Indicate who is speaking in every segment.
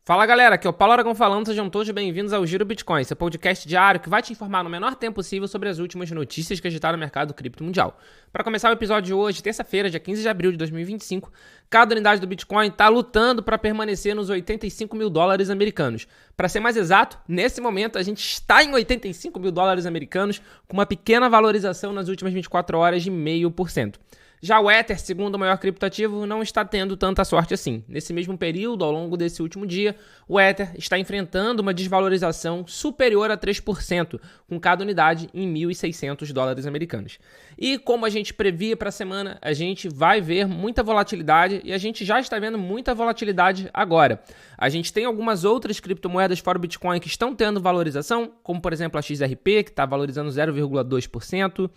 Speaker 1: Fala galera, aqui é o Paulo Aragão falando, sejam todos bem-vindos ao Giro Bitcoin, seu podcast diário que vai te informar no menor tempo possível sobre as últimas notícias que agitaram o mercado cripto mundial. Para começar o episódio de hoje, terça-feira, dia 15 de abril de 2025, cada unidade do Bitcoin está lutando para permanecer nos 85 mil dólares americanos. Para ser mais exato, nesse momento a gente está em 85 mil dólares americanos, com uma pequena valorização nas últimas 24 horas de 0,5%. Já o Ether, segundo o maior criptoativo, não está tendo tanta sorte assim. Nesse mesmo período, ao longo desse último dia, o Ether está enfrentando uma desvalorização superior a 3%, com cada unidade em 1.600 dólares americanos. E como a gente previa para a semana, a gente vai ver muita volatilidade e a gente já está vendo muita volatilidade agora. A gente tem algumas outras criptomoedas fora o Bitcoin que estão tendo valorização, como por exemplo a XRP, que está valorizando 0,2%,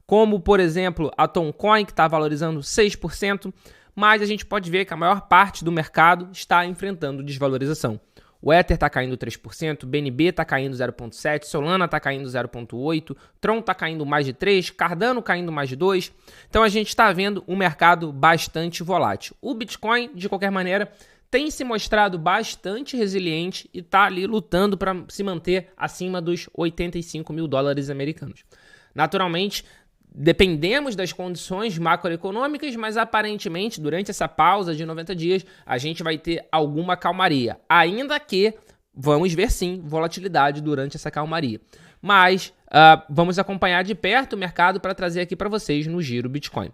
Speaker 1: como, por exemplo, a Toncoin, que está valorizando 6%, mas a gente pode ver que a maior parte do mercado está enfrentando desvalorização. O Ether está caindo 3%, BNB está caindo 0,7%, Solana está caindo 0,8%, Tron está caindo mais de 3%, Cardano caindo mais de 2%. Então a gente está vendo um mercado bastante volátil. O Bitcoin, de qualquer maneira, tem se mostrado bastante resiliente e está ali lutando para se manter acima dos 85 mil dólares americanos. Naturalmente, dependemos das condições macroeconômicas, mas aparentemente durante essa pausa de 90 dias a gente vai ter alguma calmaria, ainda que vamos ver sim volatilidade durante essa calmaria. Mas vamos acompanhar de perto o mercado para trazer aqui para vocês no Giro Bitcoin.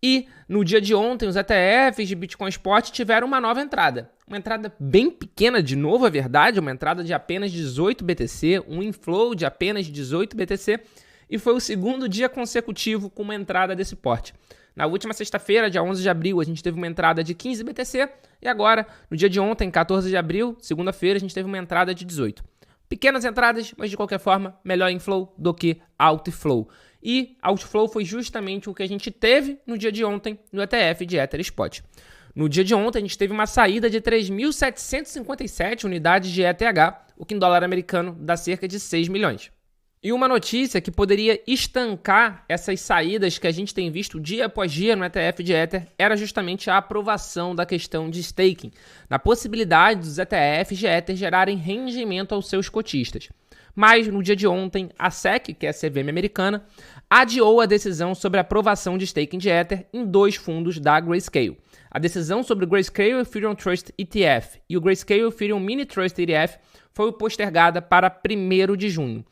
Speaker 1: E no dia de ontem, os ETFs de Bitcoin Spot tiveram uma nova entrada. Uma entrada bem pequena, de novo, é verdade, uma entrada de apenas 18 BTC, um inflow de apenas 18 BTC, e foi o segundo dia consecutivo com uma entrada desse porte. Na última sexta-feira, dia 11 de abril, a gente teve uma entrada de 15 BTC, e agora, no dia de ontem, 14 de abril, segunda-feira, a gente teve uma entrada de 18. Pequenas entradas, mas de qualquer forma, melhor inflow do que outflow. E outflow foi justamente o que a gente teve no dia de ontem no ETF de Ether Spot. No dia de ontem, a gente teve uma saída de 3.757 unidades de ETH, o que em dólar americano dá cerca de 6 milhões. E uma notícia que poderia estancar essas saídas que a gente tem visto dia após dia no ETF de Ether era justamente a aprovação da questão de staking, na possibilidade dos ETFs de Ether gerarem rendimento aos seus cotistas. Mas no dia de ontem, a SEC, que é a CVM americana, adiou a decisão sobre a aprovação de staking de Ether em dois fundos da Grayscale. A decisão sobre o Grayscale Ethereum Trust ETF e o Grayscale Ethereum Mini Trust ETF foi postergada para 1º de junho.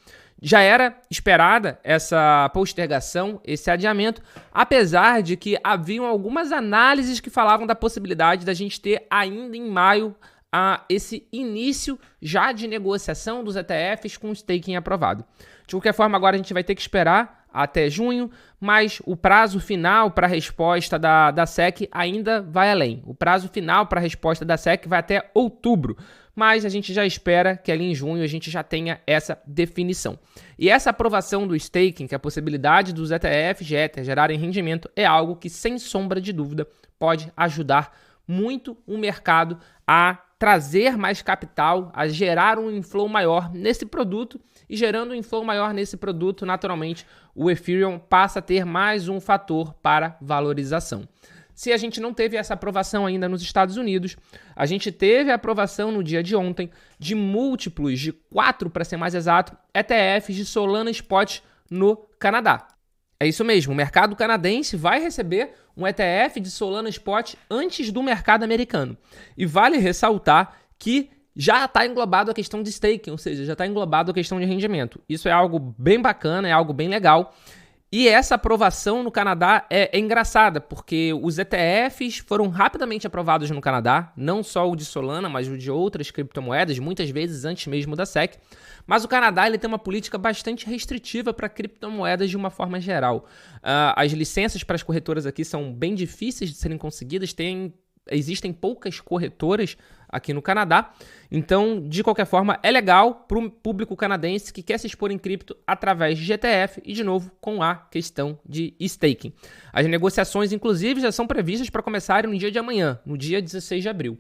Speaker 1: Já era esperada essa postergação, esse adiamento, apesar de que haviam algumas análises que falavam da possibilidade da gente ter ainda em maio esse início já de negociação dos ETFs com o staking aprovado. De qualquer forma, agora a gente vai ter que esperar até junho, mas o prazo final para a resposta da SEC ainda vai além. O prazo final para a resposta da SEC vai até outubro, mas a gente já espera que ali em junho a gente já tenha essa definição. E essa aprovação do staking, que é a possibilidade dos ETFs de Ether gerarem rendimento, é algo que, sem sombra de dúvida, pode ajudar muito o mercado a trazer mais capital, a gerar um inflow maior nesse produto, e gerando um inflow maior nesse produto, naturalmente, o Ethereum passa a ter mais um fator para valorização. Se a gente não teve essa aprovação ainda nos Estados Unidos, a gente teve a aprovação no dia de ontem de múltiplos de 4, para ser mais exato, ETFs de Solana Spot no Canadá. É isso mesmo, o mercado canadense vai receber um ETF de Solana Spot antes do mercado americano. E vale ressaltar que já está englobado a questão de staking, ou seja, já está englobado a questão de rendimento. Isso é algo bem bacana, é algo bem legal. E essa aprovação no Canadá é engraçada, porque os ETFs foram rapidamente aprovados no Canadá, não só o de Solana, mas o de outras criptomoedas, muitas vezes antes mesmo da SEC. Mas o Canadá ele tem uma política bastante restritiva para criptomoedas de uma forma geral. As licenças para as corretoras aqui são bem difíceis de serem conseguidas, existem poucas corretoras aqui no Canadá, então, de qualquer forma, é legal para o público canadense que quer se expor em cripto através de ETF e, de novo, com a questão de staking. As negociações, inclusive, já são previstas para começarem no dia de amanhã, no dia 16 de abril.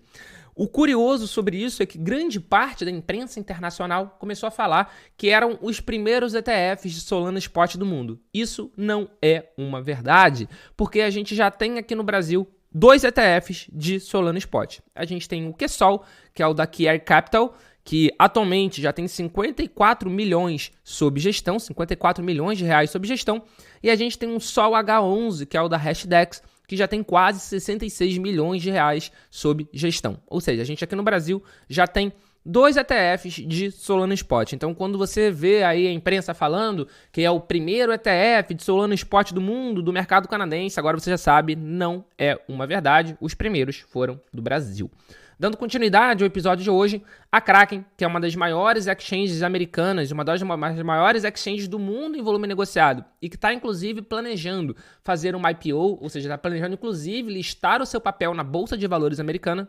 Speaker 1: O curioso sobre isso é que grande parte da imprensa internacional começou a falar que eram os primeiros ETFs de Solana Spot do mundo. Isso não é uma verdade, porque a gente já tem aqui no Brasil 2 ETFs de Solana Spot. A gente tem o QSOL, que é o da Kier Capital, que atualmente já tem 54 milhões sob gestão, 54 milhões de reais sob gestão, e a gente tem um Sol H11, que é o da Hashdex, que já tem quase 66 milhões de reais sob gestão. Ou seja, a gente aqui no Brasil já tem 2 ETFs de Solana Spot. Então, quando você vê aí a imprensa falando que é o primeiro ETF de Solana Spot do mundo, do mercado canadense, agora você já sabe, não é uma verdade. Os primeiros foram do Brasil. Dando continuidade ao episódio de hoje, a Kraken, que é uma das maiores exchanges americanas, uma das maiores exchanges do mundo em volume negociado e que está, inclusive, planejando fazer uma IPO, ou seja, está planejando, inclusive, listar o seu papel na Bolsa de Valores americana,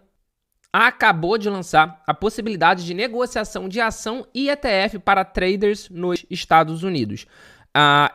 Speaker 1: acabou de lançar a possibilidade de negociação de ação e ETF para traders nos Estados Unidos.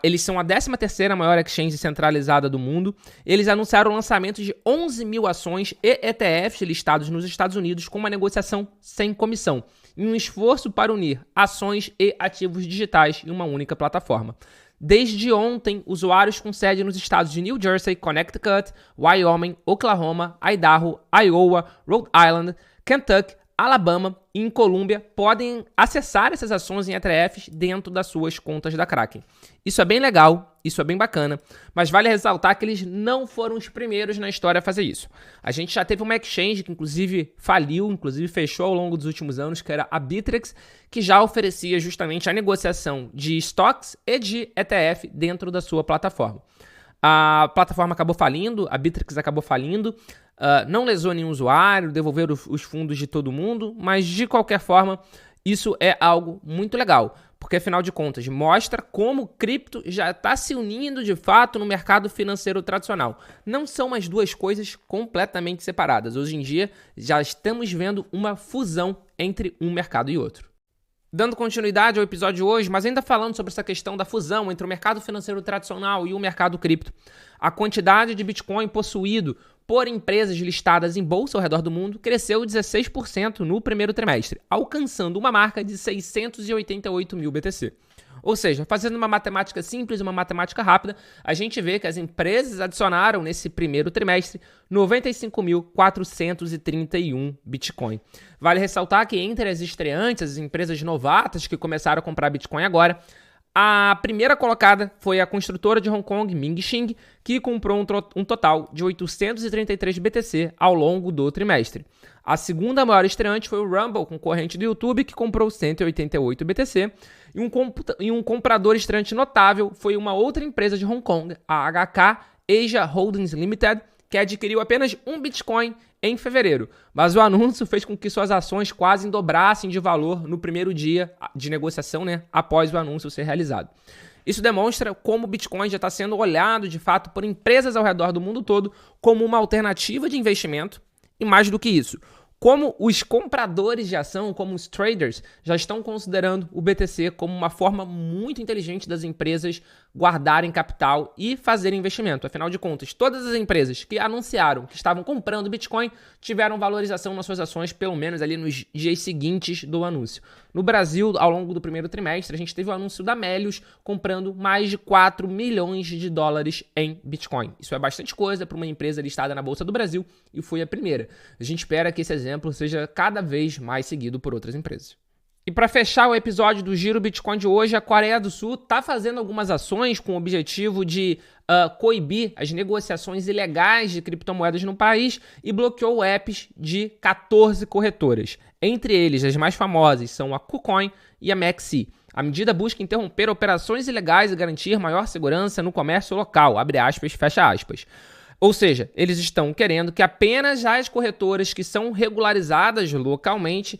Speaker 1: Eles são a 13ª maior exchange centralizada do mundo. Eles anunciaram o lançamento de 11 mil ações e ETFs listados nos Estados Unidos com uma negociação sem comissão, em um esforço para unir ações e ativos digitais em uma única plataforma. Desde ontem, usuários com sede nos estados de New Jersey, Connecticut, Wyoming, Oklahoma, Idaho, Iowa, Rhode Island, Kentucky, Alabama e em Colômbia podem acessar essas ações em ETFs dentro das suas contas da Kraken. Isso é bem legal, isso é bem bacana, mas vale ressaltar que eles não foram os primeiros na história a fazer isso. A gente já teve uma exchange que inclusive faliu, inclusive fechou ao longo dos últimos anos, que era a Bittrex, que já oferecia justamente a negociação de stocks e de ETF dentro da sua plataforma. A plataforma acabou falindo, a Bittrex acabou falindo, não lesou nenhum usuário, devolveram os fundos de todo mundo, mas de qualquer forma, isso é algo muito legal, porque afinal de contas mostra como o cripto já está se unindo de fato no mercado financeiro tradicional. Não são as duas coisas completamente separadas. Hoje em dia já estamos vendo uma fusão entre um mercado e outro. Dando continuidade ao episódio de hoje, mas ainda falando sobre essa questão da fusão entre o mercado financeiro tradicional e o mercado cripto, a quantidade de Bitcoin possuído por empresas listadas em bolsa ao redor do mundo cresceu 16% no primeiro trimestre, alcançando uma marca de 688 mil BTC. Ou seja, fazendo uma matemática simples, uma matemática rápida, a gente vê que as empresas adicionaram nesse primeiro trimestre 95.431 Bitcoin. Vale ressaltar que entre as estreantes, as empresas novatas que começaram a comprar Bitcoin agora, a primeira colocada foi a construtora de Hong Kong, Ming Xing, que comprou um total de 833 BTC ao longo do trimestre. A segunda maior estreante foi o Rumble, concorrente do YouTube, que comprou 188 BTC. E um comprador estreante notável foi uma outra empresa de Hong Kong, a HK Asia Holdings Limited, que adquiriu apenas um Bitcoin em fevereiro, mas o anúncio fez com que suas ações quase dobrassem de valor no primeiro dia de negociação, após o anúncio ser realizado. Isso demonstra como o Bitcoin já está sendo olhado, de fato, por empresas ao redor do mundo todo como uma alternativa de investimento e, mais do que isso, como os compradores de ação, como os traders, já estão considerando o BTC como uma forma muito inteligente das empresas guardarem capital e fazerem investimento. Afinal de contas, todas as empresas que anunciaram que estavam comprando Bitcoin tiveram valorização nas suas ações, pelo menos ali nos dias seguintes do anúncio. No Brasil, ao longo do primeiro trimestre, a gente teve o anúncio da Melius comprando mais de 4 milhões de dólares em Bitcoin. Isso é bastante coisa para uma empresa listada na Bolsa do Brasil e foi a primeira. A gente espera que esse exemplo seja cada vez mais seguido por outras empresas. E para fechar o episódio do Giro Bitcoin de hoje, a Coreia do Sul está fazendo algumas ações com o objetivo de coibir as negociações ilegais de criptomoedas no país e bloqueou apps de 14 corretoras. Entre eles, as mais famosas são a KuCoin e a Maxi. A medida busca interromper operações ilegais e garantir maior segurança no comércio local, abre aspas, fecha aspas. Ou seja, eles estão querendo que apenas as corretoras que são reguladas localmente,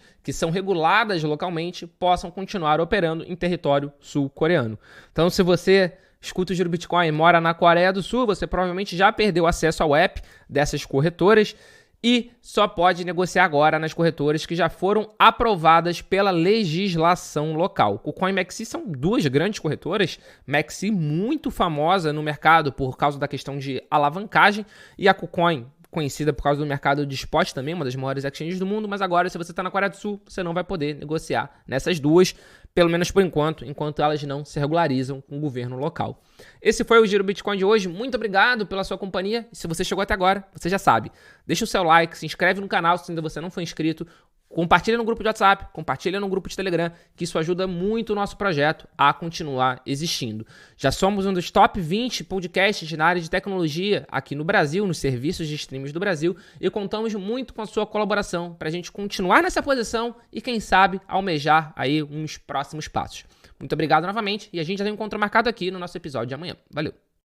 Speaker 1: possam continuar operando em território sul-coreano. Então, se você escuta o Giro Bitcoin e mora na Coreia do Sul, você provavelmente já perdeu acesso ao app dessas corretoras e só pode negociar agora nas corretoras que já foram aprovadas pela legislação local. KuCoin e Maxi são duas grandes corretoras, Maxi muito famosa no mercado por causa da questão de alavancagem e a KuCoin conhecida por causa do mercado de spot também, uma das maiores exchanges do mundo, mas agora, se você está na Coreia do Sul, você não vai poder negociar nessas duas, pelo menos por enquanto elas não se regularizam com o governo local. Esse foi o Giro Bitcoin de hoje. Muito obrigado pela sua companhia. E se você chegou até agora, você já sabe. Deixa o seu like, se inscreve no canal se ainda você não for inscrito. Compartilha no grupo de WhatsApp, compartilha no grupo de Telegram, que isso ajuda muito o nosso projeto a continuar existindo. Já somos um dos top 20 podcasts na área de tecnologia aqui no Brasil, nos serviços de streams do Brasil, e contamos muito com a sua colaboração para a gente continuar nessa posição e, quem sabe, almejar aí uns próximos passos. Muito obrigado novamente e a gente já tem um encontro marcado aqui no nosso episódio de amanhã. Valeu!